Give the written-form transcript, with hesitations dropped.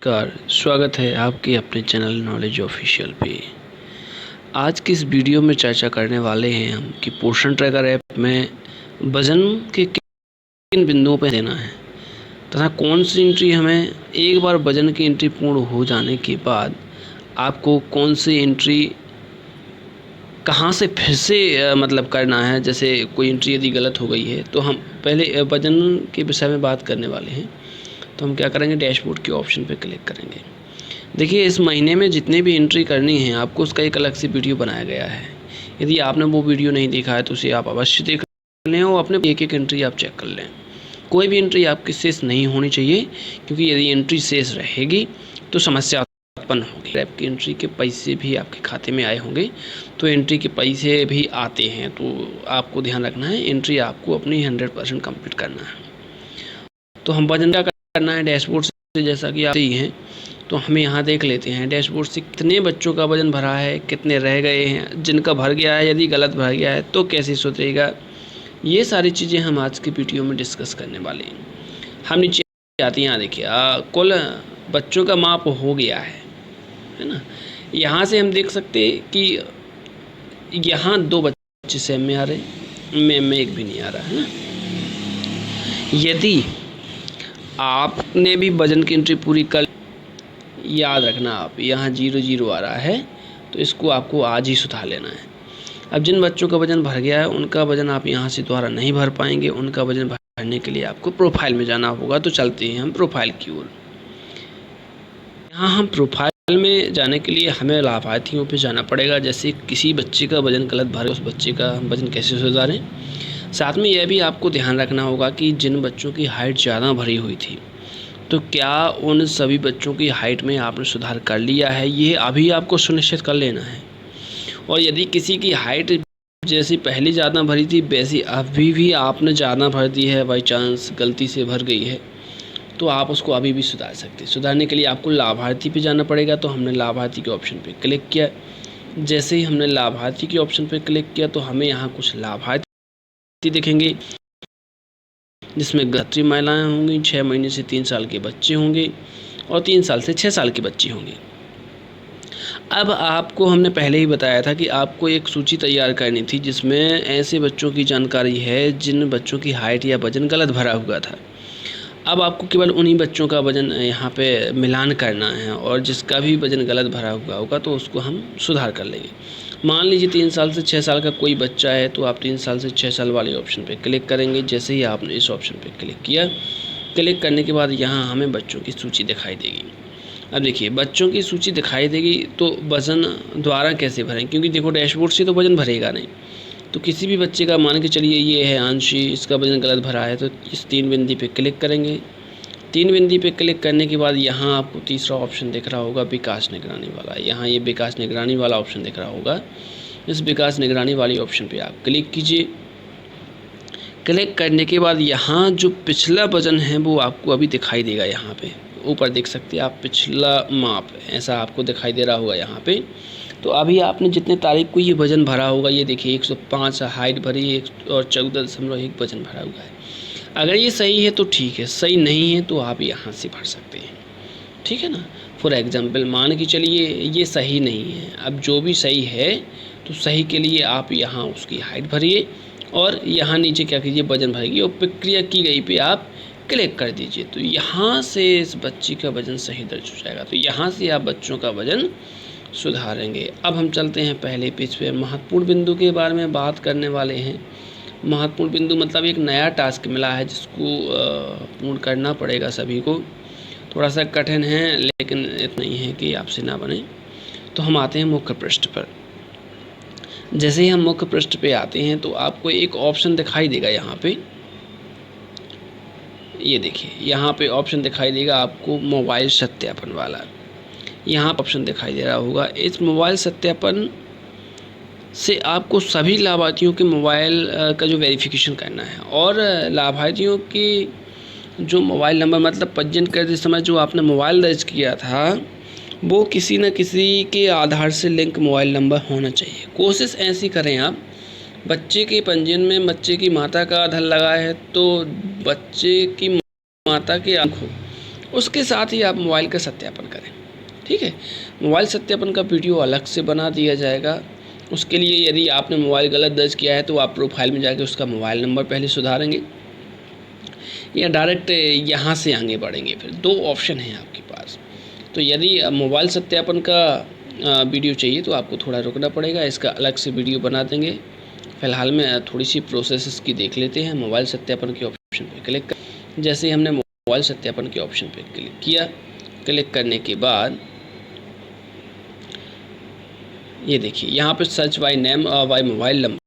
नमस्कार, स्वागत है आपके अपने चैनल नॉलेज ऑफिशियल पे। आज की इस वीडियो में चर्चा करने वाले हैं हम कि पोर्शन ट्रैकर ऐप में वज़न के किन बिंदुओं पर देना है तथा कौन सी एंट्री हमें एक बार वज़न की एंट्री पूर्ण हो जाने के बाद आपको कौन सी एंट्री कहाँ से फिर से मतलब करना है। जैसे कोई एंट्री यदि गलत हो गई है तो हम पहले वज़न के विषय में बात करने वाले हैं। तो हम क्या करेंगे, डैशबोर्ड के ऑप्शन पर क्लिक करेंगे। देखिए, इस महीने में जितने भी एंट्री करनी है आपको उसका एक अलग से वीडियो बनाया गया है। यदि आपने वो वीडियो नहीं देखा है तो उसे आप अवश्य देख लें और अपने एक एंट्री आप चेक कर लें। कोई भी एंट्री आपकी शेष नहीं होनी चाहिए, क्योंकि यदि एंट्री शेष रहेगी तो समस्या उत्पन्न होगी। ऐप की एंट्री के पैसे भी आपके खाते में आए होंगे, तो एंट्री के पैसे भी आते हैं, तो आपको ध्यान रखना है एंट्री आपको अपनी 100% कंप्लीट करना है। तो हम वजन क्या करना है, डैशबोर्ड से जैसा कि आप ही हैं तो हमें यहाँ देख लेते हैं डैशबोर्ड से कितने बच्चों का वज़न भरा है, कितने रह गए हैं, जिनका भर गया है यदि गलत भर गया है तो कैसे सुधरेगा। ये सारी चीज़ें हम आज की वीडियो में डिस्कस करने वाले हैं। हम नीचे आते हैं, यहाँ देखिए कुल बच्चों का माप हो गया है ना। यहाँ से हम देख सकते हैं कि यहाँ 2 बच्चे सेम में आ रहे हैं, में एक भी नहीं आ रहा है ना। यदि आपने भी वज़न की एंट्री पूरी कर, याद रखना आप यहाँ 0 आ रहा है तो इसको आपको आज ही सुधार लेना है। अब जिन बच्चों का वज़न भर गया है उनका वज़न आप यहाँ से दोबारा नहीं भर पाएंगे। उनका वज़न भरने के लिए आपको प्रोफाइल में जाना होगा। तो चलते हैं हम प्रोफाइल की ओर। यहाँ हम प्रोफाइल में जाने के लिए हमें लाभार्थियों पे जाना पड़ेगा। जैसे किसी बच्चे का वज़न गलत भरे, उस बच्चे का हम वज़न कैसे सुधारें। साथ में यह भी आपको ध्यान रखना होगा कि जिन बच्चों की हाइट ज़्यादा भरी हुई थी तो क्या उन सभी बच्चों की हाइट में आपने सुधार कर लिया है, ये अभी आपको सुनिश्चित कर लेना है। और यदि किसी की हाइट जैसी पहले ज़्यादा भरी थी वैसी अभी भी आपने ज़्यादा भर दी है, बाई चांस गलती से भर गई है, तो आप उसको अभी भी सुधार सकते हैं। सुधारने के लिए आपको लाभार्थी पे जाना पड़ेगा। तो हमने लाभार्थी के ऑप्शन पे क्लिक किया। जैसे ही हमने लाभार्थी के ऑप्शन पे क्लिक किया तो हमें यहाँ कुछ लाभार्थी दिखेंगे, जिसमें गर्भवती महिलाएं होंगी, 6 महीने से 3 साल के बच्चे होंगे और 3 साल से 6 साल के बच्चे होंगे। अब आपको हमने पहले ही बताया था कि आपको एक सूची तैयार करनी थी जिसमें ऐसे बच्चों की जानकारी है जिन बच्चों की हाइट या वज़न गलत भरा हुआ था। अब आपको केवल उन्हीं बच्चों का वज़न यहाँ पे मिलान करना है और जिसका भी वज़न गलत भरा हुआ होगा तो उसको हम सुधार कर लेंगे। मान लीजिए 3 साल से 6 साल का कोई बच्चा है तो आप 3 साल से 6 साल वाले ऑप्शन पे क्लिक करेंगे। जैसे ही आपने इस ऑप्शन पे क्लिक किया, क्लिक करने के बाद यहाँ हमें बच्चों की सूची दिखाई देगी। अब देखिए, बच्चों की सूची दिखाई देगी तो वज़न द्वारा कैसे भरें, क्योंकि देखो डैशबोर्ड से तो वज़न भरेगा नहीं। तो किसी भी बच्चे का मान के चलिए ये है आंशी, इसका वज़न गलत भरा है तो इस 3 बिंदी पे क्लिक करेंगे। 3 बिंदी पे क्लिक करने के बाद यहाँ आपको तीसरा ऑप्शन दिख रहा होगा विकास निगरानी वाला। यहाँ ये विकास निगरानी वाला ऑप्शन दिख रहा होगा। इस विकास निगरानी वाली ऑप्शन पे आप क्लिक कीजिए। क्लिक करने के बाद यहाँ जो पिछला वज़न है वो आपको अभी दिखाई देगा। यहाँ पे ऊपर देख सकते हैं आप पिछला माप, ऐसा आपको दिखाई दे रहा होगा यहाँ पे। तो अभी आपने जितने तारीख को ये वज़न भरा होगा, ये देखिए 105 हाइट भरी है और 14.1 वज़न भरा हुआ है। अगर ये सही है तो ठीक है, सही नहीं है तो आप यहाँ से भर सकते हैं, ठीक है ना। फॉर एग्जांपल मान के चलिए ये सही नहीं है। अब जो भी सही है तो सही के लिए आप यहाँ उसकी हाइट भरिए और यहाँ नीचे क्या कीजिए, वज़न भरिए और प्रक्रिया की गई पे आप क्लिक कर दीजिए। तो यहाँ से इस बच्ची का वज़न सही दर्ज हो जाएगा। तो यहाँ से आप बच्चों का वज़न सुधारेंगे। अब हम चलते हैं पहले पेज पे। महत्वपूर्ण बिंदु के बारे में बात करने वाले हैं। महत्वपूर्ण बिंदु मतलब एक नया टास्क मिला है जिसको पूर्ण करना पड़ेगा सभी को। थोड़ा सा कठिन है लेकिन इतना ही है कि आपसे ना बने। तो हम आते हैं मुख्य पृष्ठ पर। जैसे ही हम मुख्य पृष्ठ पे आते हैं तो आपको एक ऑप्शन दिखाई देगा यहाँ पे। ये देखिए यहाँ पे ऑप्शन दिखाई देगा आपको मोबाइल सत्यापन वाला। यहाँ ऑप्शन दिखाई दे रहा होगा। इस मोबाइल सत्यापन से आपको सभी लाभार्थियों के मोबाइल का जो वेरिफिकेशन करना है और लाभार्थियों के जो मोबाइल नंबर मतलब पंजीयन करते समय जो आपने मोबाइल दर्ज किया था वो किसी न किसी के आधार से लिंक मोबाइल नंबर होना चाहिए। कोशिश ऐसी करें आप, बच्चे के पंजीयन में बच्चे की माता का आधार लगा है तो बच्चे की माता के आंख हो उसके साथ ही आप मोबाइल का सत्यापन करें। ठीक है, मोबाइल सत्यापन का वीडियो अलग से बना दिया जाएगा। उसके लिए यदि आपने मोबाइल गलत दर्ज किया है तो आप प्रोफाइल में जाके उसका मोबाइल नंबर पहले सुधारेंगे या डायरेक्ट यहाँ से आगे बढ़ेंगे। फिर 2 ऑप्शन हैं आपके पास। तो यदि मोबाइल सत्यापन का वीडियो चाहिए तो आपको थोड़ा रुकना पड़ेगा, इसका अलग से वीडियो बना देंगे। फ़िलहाल में थोड़ी सी प्रोसेस की देख लेते हैं। मोबाइल सत्यापन के ऑप्शन पर क्लिक कर, जैसे ही हमने मोबाइल सत्यापन के ऑप्शन पर क्लिक किया, क्लिक करने के बाद ये देखिए यहाँ पे search by name by mobile number